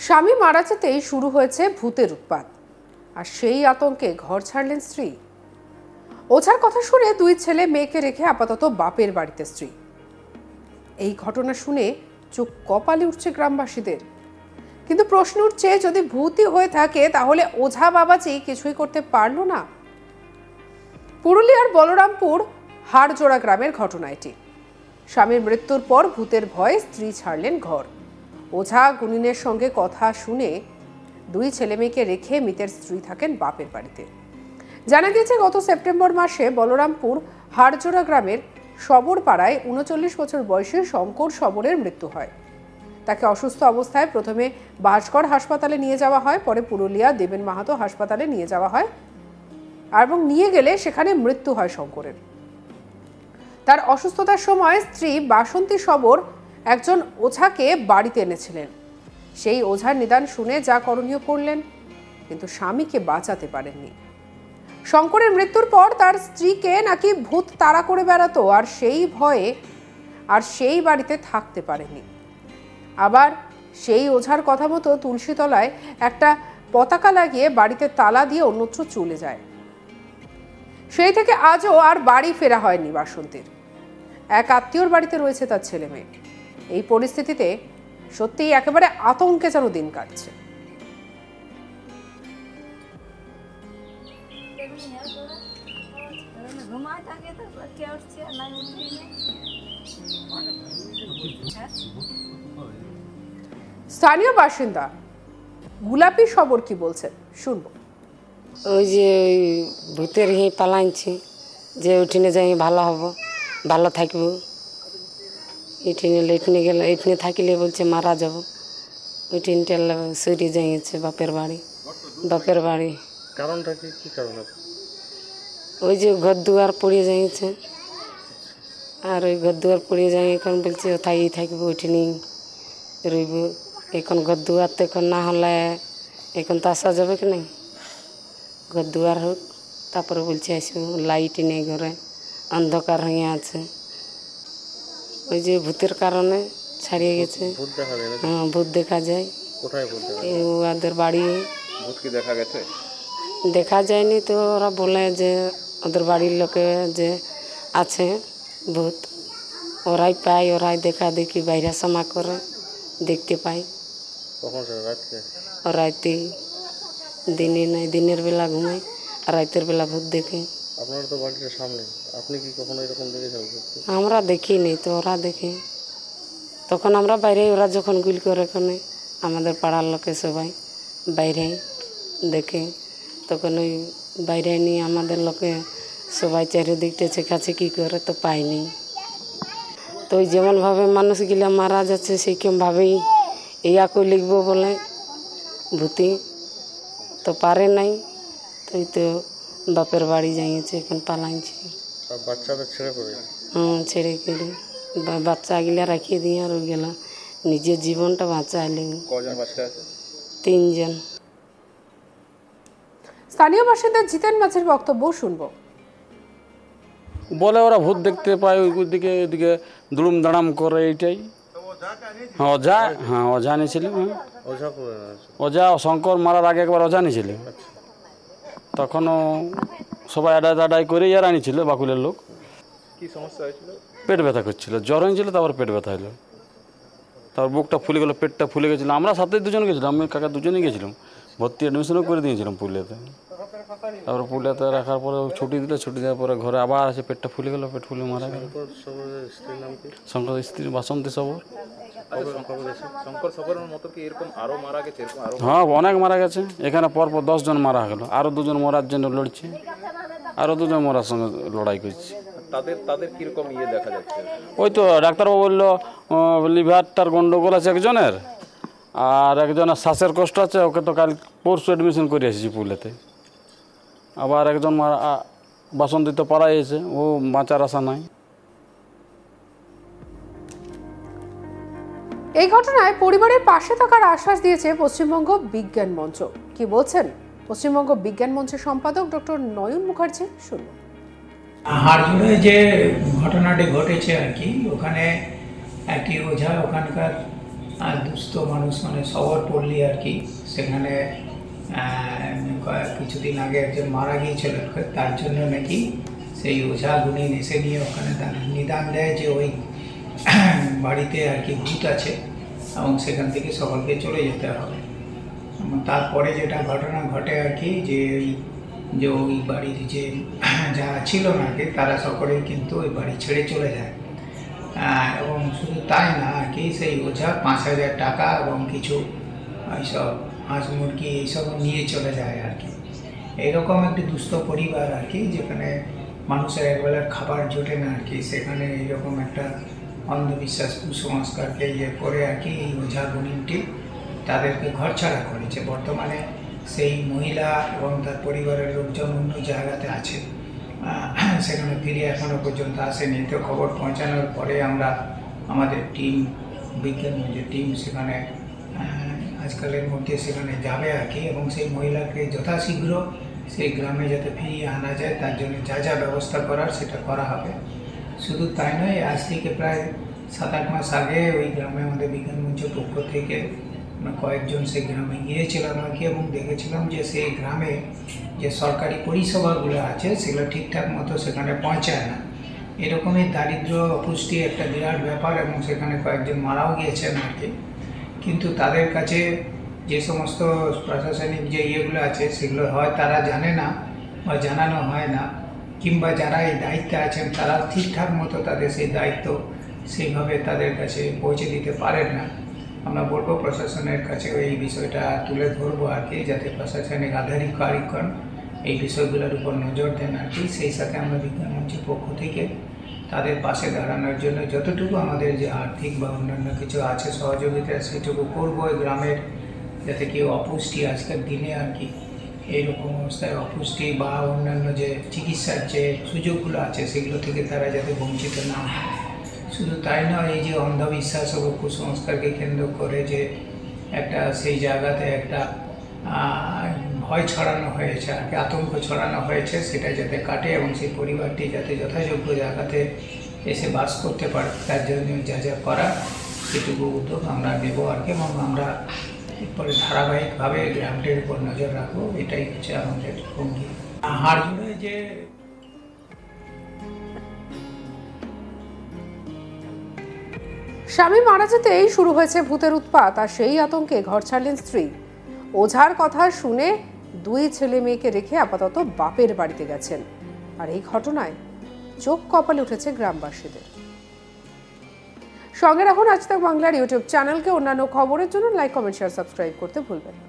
স্বামী মারা যেতেই শুরু হয়েছে ভূতের উৎপাত, আর সেই আতঙ্কে ঘর ছাড়লেন স্ত্রী। ওঝার কথা শুনে দুই ছেলে মেয়েকে রেখে আপাতত বাপের বাড়িতে স্ত্রী। এই ঘটনা শুনে চোখ কপালে উঠছে গ্রামবাসীদের। কিন্তু প্রশ্ন উঠছে, যদি ভূতই হয়ে থাকে তাহলে ওঝা বাবাজি কিছুই করতে পারলো না? পুরুলিয়ার বলরামপুর হাড়জোড়া গ্রামের ঘটনা এটি। স্বামীর মৃত্যুর পর ভূতের ভয়ে স্ত্রী ছাড়লেন ঘর। ওঝা গুনিনের সঙ্গে কথা শুনে দুই ছেলে মেয়েকে রেখে মৃতের স্ত্রী থাকেন বাপের বাড়িতে। জানা গেছে, গত সেপ্টেম্বর মাসে বলরামপুর হাড়জোড়া গ্রামের সবর পাড়ায় ৩৯ বছর বয়সী শঙ্কর সবরের মৃত্যু হয়। তাকে অসুস্থ অবস্থায় প্রথমে বাসগড় হাসপাতালে নিয়ে যাওয়া হয়, পরে পুরুলিয়া দেবেন মাহাতো হাসপাতালে নিয়ে যাওয়া হয় এবং নিয়ে গেলে সেখানে মৃত্যু হয় শঙ্করের। তার অসুস্থতার সময় স্ত্রী বাসন্তী সবর একজন ওঝাকে বাড়িতে এনেছিলেন। সেই ওঝার নিদান শুনে যা করণীয় করলেন, কিন্তু স্বামীকে বাঁচাতে পারেননি। শঙ্করের মৃত্যুর পর তার স্ত্রীকে নাকি ভূত তাড়া করে বেড়াতো, আর সেই ভয়ে সেই বাড়িতে থাকতে পারেনি। আবার সেই ওঝার কথা মতো তুলসী তলায় একটা পতাকা লাগিয়ে বাড়িতে তালা দিয়ে অন্যত্র চলে যায়। সেই থেকে আজও আর বাড়ি ফেরা হয়নি বাসন্তীর। এক আত্মীয়র বাড়িতে রয়েছে তার ছেলে মেয়ে। এই পরিস্থিতিতে সত্যিই একেবারে আতঙ্কে যেন দিন কাটছে। স্থানীয় বাসিন্দা গোলাপী সবর কি বলছে শুনবো। ওই যে ওই ভূতের পালাইছি যে ওইখানে যাই ভালো হব, ভালো থাকবো। এইখানে গেলে এইখানে থাকিলে বলছে মারা যাব। ওইখানটা সরি যাইছে বাপের বাড়ি। কারণটা কি কারণ? ওই যে ঘর দুয়ার পড়ে যাইছে, আর ওই ঘর দুয়ার পড়ে যাই এখন বলছে ওথাই থাকবো, ওইখানেই রইব। এখন ঘর দুয়ার তো এখন না হলে এখন তো আসা যাবে কি নাই? ঘর দুয়ার হোক, তারপরে বলছে আসবো। লাইট নেই ঘরে, অন্ধকার হয়ে আছে। ওই যে ভূতের কারণে ছাড়িয়ে গেছে। হ্যাঁ, ভূত দেখা যায়। কোথায় ভূত দেখা যায়? ওদের বাড়ি। ভূত কি দেখা গেছে? দেখা যায়নি তো ওরা বলে যে ওদের বাড়ির লোকে যে আছে ভূত, ওরাই পায়, ওরাই দেখা দেখি বাইরে সমা করে দেখতে পাই। কখন রাত্রে? রাতে, দিনে নাই, দিনের বেলা ঘুমাই আর রাতের বেলা ভূত দেখে। আপনার তো বাড়ির সামনে, আপনি কি কখনো এরকম দেখেছেন? আমরা দেখিনি তো, ওরা দেখে। তখন আমরা বাইরে, ওরা যখন গুল করে ওখানে আমাদের পাড়ার লোকে সবাই বাইরে দেখে, তখন ওই বাইরে নিয়ে আমাদের লোকে সবাই চারিদিকটা চেকাচেকি করে, তো পাইনি। তো ওই যেমনভাবে মানুষগুলা মারা যাচ্ছে সেইরকমভাবেই ইয়াকে লিখবো বলে ভূতি তো পারে নাই। তাই তো বাপের বাড়ি যাইছে, এখন পালাইছি। বাচ্চাদের ছেড়ে পড়ে? ছেড়ে করে বাচ্চাগুলা রাখিয়ে দিয়ে আর গেল, নিজের জীবনটা বাঁচাইলেন। কজন বাচ্চা আছে? 3 জন। স্থানীয় বাসিন্দা জিতেন মাঝের বক্তব্য শুনবো। বলে ওরা ভূত দেখতে পায় ওই দিকে, এদিকে দুড়ুম দাঁড়াম করে। এইটাই ওঝা নিয়েছিল। ওঝা শঙ্কর মারার আগে একবার ওঝা নিয়েছিল, তখনও সবাই আডাই করে ইয়ার আনিছিল বাকুলের লোক। কি সমস্যা হয়েছিল? পেট ব্যথা করছিল, জ্বর হয়েছিল, তারপর পেট ব্যথা হলো, তারপর বুকটা ফুলে গেলো, পেটটা ফুলে গেছিলো। আমরা সাথে 2 জন গেছিলাম, আমি কাকা 2 জনই গেছিলাম। ভর্তি অ্যাডমিশনও করে দিয়েছিলাম পুরুলিয়াতে। তারপরে পুরুলিয়াতে রাখার পরে ছুটি দিল, ছুটি দেওয়ার পরে ঘরে আবার আছে, পেটটা ফুলে গেলো, পেট ফুলে মারা গেল। শঙ্কর স্ত্রী বাসন্তী সবর। হ্যাঁ, অনেক মারা গেছে। এখানে পরপর 10 জন মারা গেল, আরও 2 জন মরার জন্য লড়ছে, আরও 2 জন মরার সঙ্গে লড়াই করছে। তাদের কিরকম দেখা যাচ্ছে? ওই তো ডাক্তারবাবু বললো লিভারটার গন্ডগোল আছে একজনের, আর একজনের শ্বাসের কষ্ট আছে। ওকে তো কাল পরশু অ্যাডমিশন করে এসেছি পুরুলিয়াতে। আবার একজন বাসন্তী তো পাড়ায় এসে, ও বাঁচার আশা নাই। এই ঘটনায় পরিবারের পাশে থাকার আশ্বাস দিয়েছে পশ্চিমবঙ্গ বিজ্ঞান মঞ্চ। কি বলছেন পশ্চিমবঙ্গ বিজ্ঞান মঞ্চের সম্পাদক ডক্টর নয়ন মুখার্জি শুনুন। হাড়জোড়ায় যে ঘটনাটি ঘটেছে আর কি, ওখানে একটি ওঝা ওখানকার দুস্থ মানুষ মানে শহর পল্লী আর কি, সেখানে কিছুদিন আগে একজন মারা গিয়েছিল, তার জন্য নাকি সেই ওঝা গুণিন এসে নিয়ে ওখানে তার নিদান দেয় যে ওই বাড়িতে আর কি ভূত আছে এবং সেখান থেকে সকলকে চলে যেতে হবে। তারপরে যেটা ঘটনা ঘটে আর কি, যে ওই বাড়ির যে যারা ছিল নাকি তারা সকলেই কিন্তু ওই বাড়ি ছেড়ে চলে যায়। এবং শুধু তাই না আর কি, সেই ওঝা 5,000 টাকা এবং কিছু এইসব হাঁস মুরগি এইসব নিয়ে চলে যায় আর কি। এইরকম একটি দুস্থ পরিবার আর কি, যেখানে মানুষের একবেলার খাবার জোটে না আর কি, সেখানে এইরকম একটা অন্ধবিশ্বাস কুসংস্কারকে ইয়ে করে আর কি এই ওঝা গুণিনটি তাদেরকে ঘরছাড়া করেছে। বর্তমানে সেই মহিলা এবং তার পরিবারের লোকজন অন্য জায়গাতে আছে, সেখানে ফিরে এখনও পর্যন্ত আসেনি। তো খবর পৌঁছানোর পরে আমরা আমাদের টিম, বিজ্ঞান যে টিম সেখানে আজকালের মধ্যে সেখানে যাবে আর কি, এবং সেই মহিলাকে যথাশীঘ্র সেই গ্রামে যাতে ফিরিয়ে আনা যায় তার জন্য যা যা ব্যবস্থা করার সেটা করা হবে। শুধু তাই নয়, আজ থেকে প্রায় 7-8 মাস আগে ওই গ্রামে আমাদের বিজ্ঞান মঞ্চের পক্ষ থেকে কয়েকজন সেই গ্রামে গিয়েছিলাম আর কি, এবং দেখেছিলাম যে সেই গ্রামে যে সরকারি পরিষেবাগুলো আছে সেগুলো ঠিকঠাক মতো সেখানে পৌঁছায় না। এরকমই দারিদ্র অপুষ্টি একটা বিরাট ব্যাপার, এবং সেখানে কয়েকজন মারাও গিয়েছেন আর কি। কিন্তু তাদের কাছে যে সমস্ত প্রশাসনিক যে ইয়েগুলো আছে সেগুলো হয় তারা জানে না বা জানানো হয় না, কিংবা যারা এই দায়িত্বে আছেন তারা ঠিকঠাক মতো তাদের সেই দায়িত্ব সেইভাবে তাদের কাছে পৌঁছে দিতে পারেন না। আমরা বলবো প্রশাসনের কাছে এই বিষয়টা তুলে ধরবো আর কি, যাতে প্রশাসনিক আধিকারিকগণ এই বিষয়গুলোর উপর নজর দেন আর কি। সেই সাথে আমরা বিজ্ঞান মঞ্চের পক্ষ থেকে তাদের পাশে দাঁড়ানোর জন্য যতটুকু আমাদের যে আর্থিক বা অন্যান্য কিছু আছে সহযোগিতা সেটুকু করবো। এই গ্রামের যাতে কেউ অপুষ্টি আজকের দিনে আর কি এইরকম অবস্থায় অপুষ্টি বা অন্যান্য যে চিকিৎসার যে সুযোগগুলো আছে সেগুলো থেকে তারা যাতে বঞ্চিত না হয়। শুধু তাই নয়, এই যে অন্ধবিশ্বাস ও কুসংস্কারকে কেন্দ্র করে যে একটা সেই জায়গাতে একটা ভয় ছড়ানো হয়েছে আর কি, আতঙ্ক ছড়ানো হয়েছে, সেটা যাতে কাটে এবং সেই পরিবারটি যাতে যথাযোগ্য জায়গাতে এসে বাস করতে পারে তার জন্য যা যা করা সেটুকু উদ্যোগ আমরা নেব আর কি, এবং আমরা এরপরে ধারাবাহিকভাবে গ্রামটির উপর নজর রাখবো। এটাই হচ্ছে আমাদের ভঙ্গি। হাড়জোড়ায় যে স্বামী মারা যেতেই শুরু হয়েছে ভূতের উৎপাত, আর সেই আতঙ্কে ঘর ছাড়লেন স্ত্রী। ওঝার কথা শুনে 2 ছেলে মেয়েকে রেখে আপাতত বাপের বাড়িতে গেছেন। আর এই ঘটনায় চোখ কপালে উঠেছে গ্রামবাসীদের। সঙ্গে রাখুন আজ তাক বাংলার ইউটিউব চ্যানেলকে। অন্যান্য খবরের জন্য লাইক, কমেন্ট, শেয়ার, সাবস্ক্রাইব করতে ভুলবেন না।